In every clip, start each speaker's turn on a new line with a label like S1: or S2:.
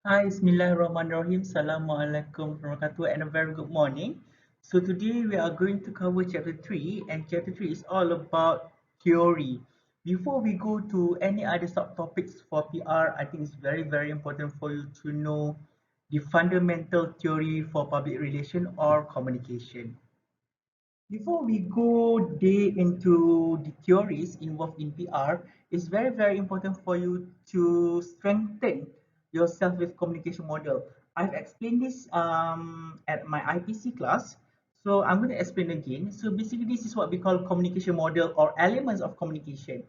S1: Hi, Bismillahirrahmanirrahim. Assalamualaikum warahmatullahi wabarakatuh and a very good morning. So today we are going to cover chapter 3 and chapter 3 is all about theory. Before we go to any other subtopics for PR, I think it's very important for you to know the fundamental theory for public relation or communication. Before we go deep into the theories involved in PR, it's very important for you to strengthen yourself with communication model. I've explained this at my IPC class, so I'm going to explain again. So basically, this is what we call communication model or elements of communication.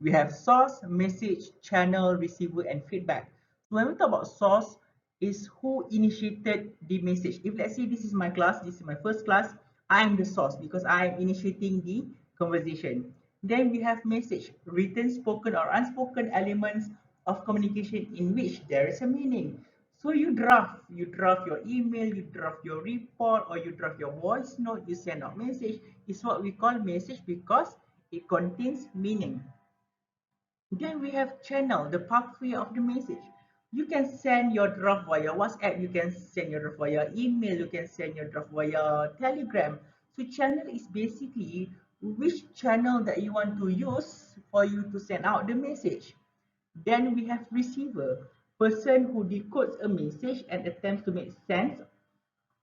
S1: We have source, message, channel, receiver, and feedback. So when we talk about source, is who initiated the message. If let's say this is my class, this is my first class, I am the source because I am initiating the conversation. Then we have message, written, spoken, or unspoken elements of communication in which there is a meaning. So you draft your email, you draft your report, or you draft your voice note, you send out message. It's what we call message because it contains meaning. Then we have channel, the pathway of the message. You can send your draft via WhatsApp, you can send your draft via email, you can send your draft via Telegram. So channel is basically which channel that you want to use for you to send out the message. Then we have receiver, person who decodes a message and attempts to make sense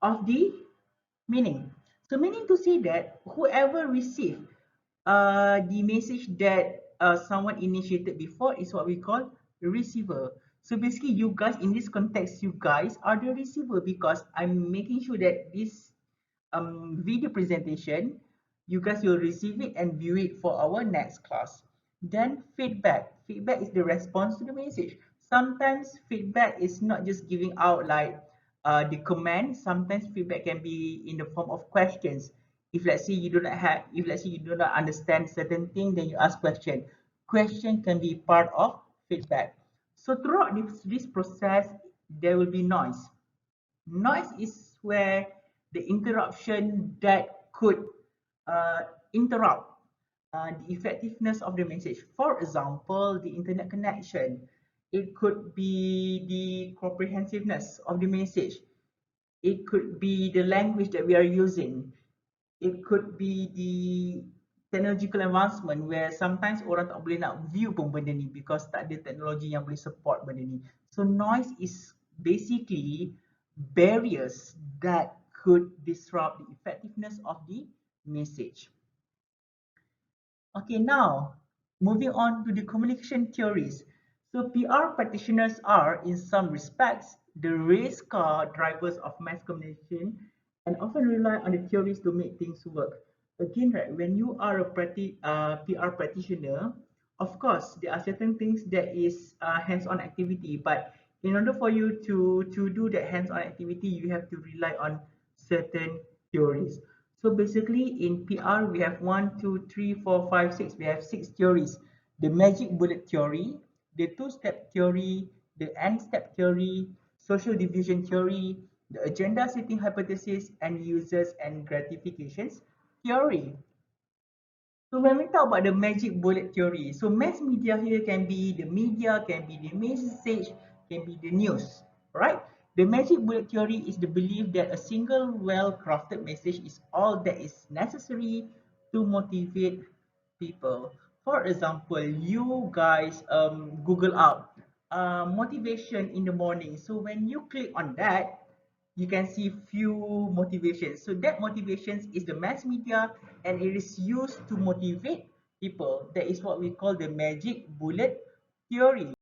S1: of the meaning. So meaning to say that whoever received the message that someone initiated before is what we call the receiver. So basically you guys in this context, you guys are the receiver because I'm making sure that this video presentation, you guys will receive it and view it for our next class. Then feedback. Feedback is the response to the message. Sometimes feedback is not just giving out like the command. Sometimes feedback can be in the form of questions. If let's say you do not have, if let's say you do not understand certain thing, then you ask question. Question can be part of feedback. So throughout this process, there will be noise. Noise is where the interruption that could interrupt the effectiveness of the message. For example, the internet connection. It could be the comprehensiveness of the message. It could be the language that we are using. It could be the technological advancement where sometimes orang tak boleh nak view pun benda ni because tak ada teknologi yang boleh support benda ni. So noise is basically barriers that could disrupt the effectiveness of the message. Okay, now moving on to the communication theories. So PR practitioners are, in some respects, the race car drivers of mass communication and often rely on the theories to make things work. Again, right, when you are a PR practitioner, of course, there are certain things that is hands-on activity, but in order for you to do that hands-on activity, you have to rely on certain theories. So basically in PR, we have 1, 2, 3, 4, 5, 6. We have 6 theories. The magic bullet theory, the two-step theory, the n-step theory, social diffusion theory, the agenda setting hypothesis, and users and gratifications theory. So when we talk about the magic bullet theory, so mass media here can be the media, can be the message, can be the news, right? The magic bullet theory is the belief that a single well-crafted message is all that is necessary to motivate people. For example, you guys Google out motivation in the morning. So when you click on that, you can see few motivations. So that motivations is the mass media and it is used to motivate people. That is what we call the magic bullet theory.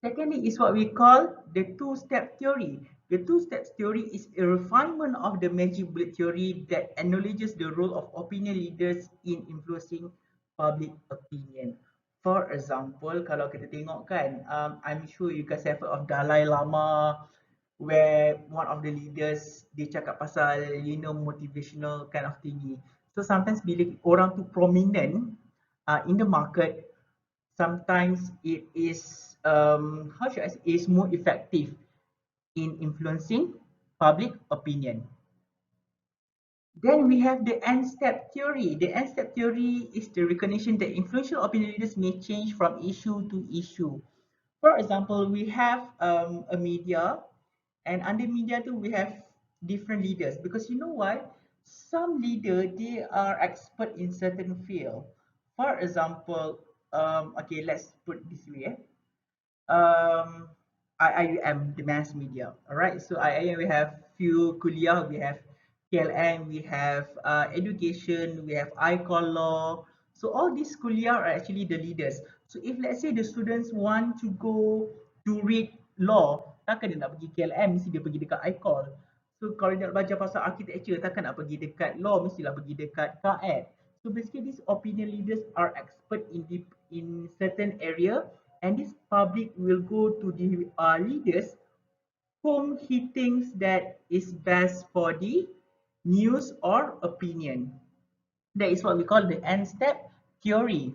S1: Secondly is what we call the two-step theory. The two-step theory is a refinement of the magic bullet theory that acknowledges the role of opinion leaders in influencing public opinion. For example, kalau kita tengok kan, I'm sure you guys have heard of Dalai Lama, where one of the leaders dia cakap pasal motivational kind of thingy. So sometimes bila orang tu prominent in the market, sometimes it is how should I say, is more effective in influencing public opinion. Then we have the n-step theory. The n-step theory is the recognition that influential opinion leaders may change from issue to issue. For example, we have a media, and under media too, we have different leaders. Because you know why? Some leader they are expert in certain field. For example, okay, let's put it this way. um IIUM, the mass media. All right. So IIUM we have few kuliah, we have KLM, we have education, we have ICOL law. So all these kuliah are actually the leaders. So if let's say the students want to go to read law, takkan dia nak pergi KLM, mesti dia pergi dekat ICOL. So kalau dia nak belajar pasal architecture, takkan nak pergi dekat law, mestilah pergi dekat KAED. So basically these opinion leaders are expert in certain area, and this public will go to the leaders whom he thinks that is best for the news or opinion. That is what we call the end step theory.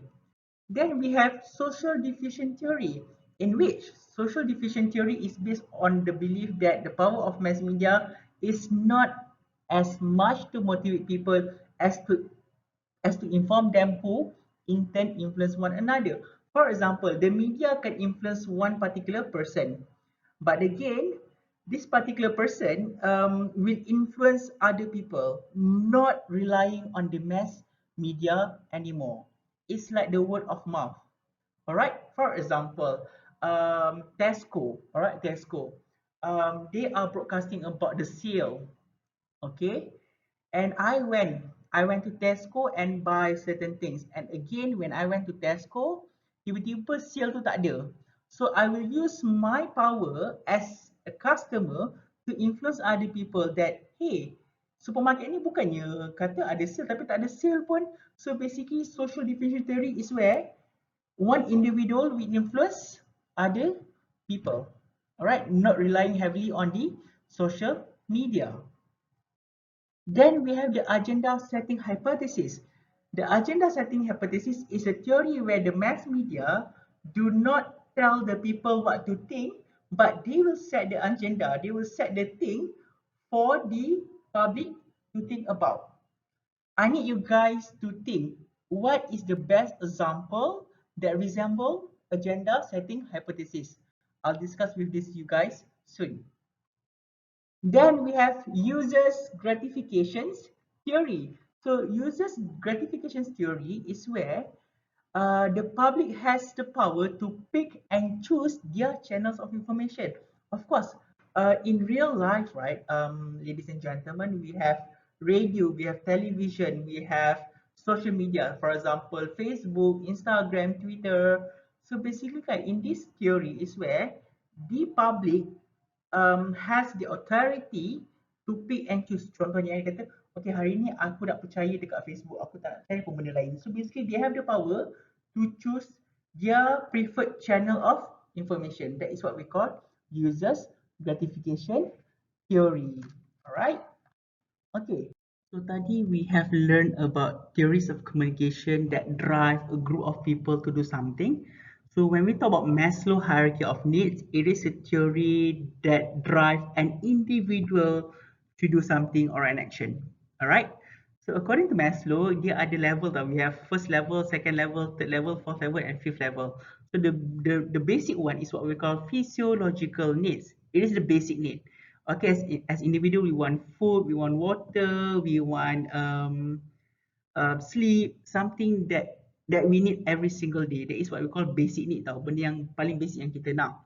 S1: Then we have social diffusion theory, in which social diffusion theory is based on the belief that the power of mass media is not as much to motivate people as to inform them who in turn influence one another. For example, the media can influence one particular person, but again, this particular person will influence other people, not relying on the mass media anymore. It's like the word of mouth. All right. For example, Tesco. All right, Tesco. They are broadcasting about the sale. Okay, and I went to Tesco and buy certain things, and again when I went to Tesco, tiba-tiba sale tu tak ada. So I will use my power as a customer to influence other people that, hey, supermarket ni bukannya kata ada sale tapi tak ada sale pun. So basically social diffusion theory is where one individual will influence other people, all right, not relying heavily on the social media. Then we have the agenda setting hypothesis. The agenda setting hypothesis is a theory where the mass media do not tell the people what to think, but they will set the agenda, they will set the thing for the public to think about. I need you guys to think what is the best example that resemble agenda setting hypothesis. I'll discuss with this you guys soon. Then we have users gratifications theory. So users gratifications theory is where the public has the power to pick and choose their channels of information. Of course, in real life, right, ladies and gentlemen, we have radio, we have television, we have social media, for example, Facebook, Instagram, Twitter. So basically, in this theory is where the public has the authority to pick and choose. Contohnya, dia kata, okay, hari ni aku nak percaya dekat Facebook, aku tak nak percaya pun benda lain. So basically, they have the power to choose their preferred channel of information. That is what we call users gratification theory. Alright? Okay. So tadi we have learned about theories of communication that drive a group of people to do something. So when we talk about Maslow hierarchy of needs, it is a theory that drives an individual to do something or an action. All right. So according to Maslow, there are the level that we have: first level, second level, third level, fourth level, and fifth level. So the basic one is what we call physiological needs. It is the basic need. Okay, as individual, we want food, we want water, we want sleep, something that we need every single day. That is what we call basic need tau, benda yang paling basic yang kita nak.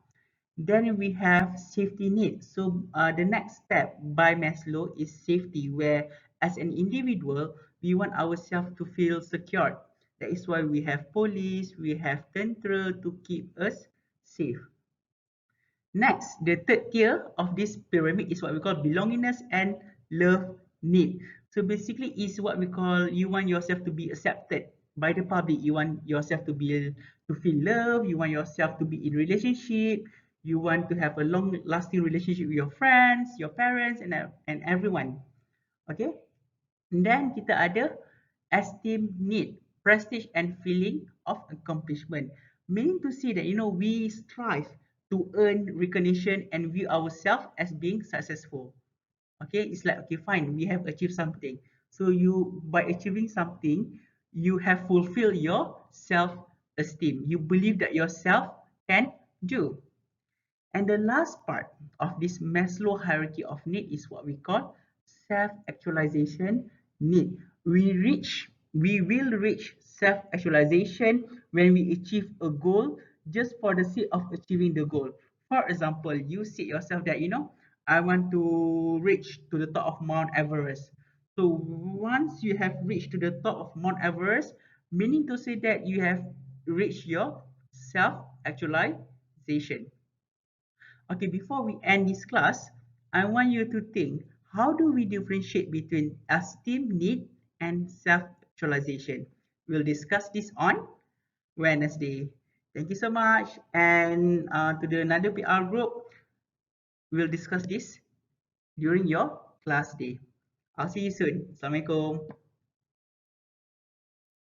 S1: Then we have safety need. So the next step by Maslow is safety, where as an individual, we want ourselves to feel secure. That is why we have police, we have tentera to keep us safe. Next, the third tier of this pyramid is what we call belongingness and love need. So basically is what we call, you want yourself to be accepted by the public. You want yourself to feel love. You want yourself to be in relationship. You want to have a long lasting relationship with your friends, your parents, and everyone. Okay. And then kita ada esteem need, prestige and feeling of accomplishment. Meaning to say that, we strive to earn recognition and view ourselves as being successful. Okay, it's like, okay, fine, we have achieved something. So by achieving something, you have fulfilled your self-esteem. You believe that yourself can do. And the last part of this Maslow hierarchy of need is what we call self-actualization need. We will reach self-actualization when we achieve a goal just for the sake of achieving the goal. For example, you set yourself that, I want to reach to the top of Mount Everest. So once you have reached to the top of Mount Everest, meaning to say that you have reached your self-actualization. Okay, before we end this class, I want you to think, how do we differentiate between esteem need and self-actualization? We'll discuss this on Wednesday. Thank you so much. And to the another PR group, we'll discuss this during your class day. I'll see you soon. Assalamualaikum.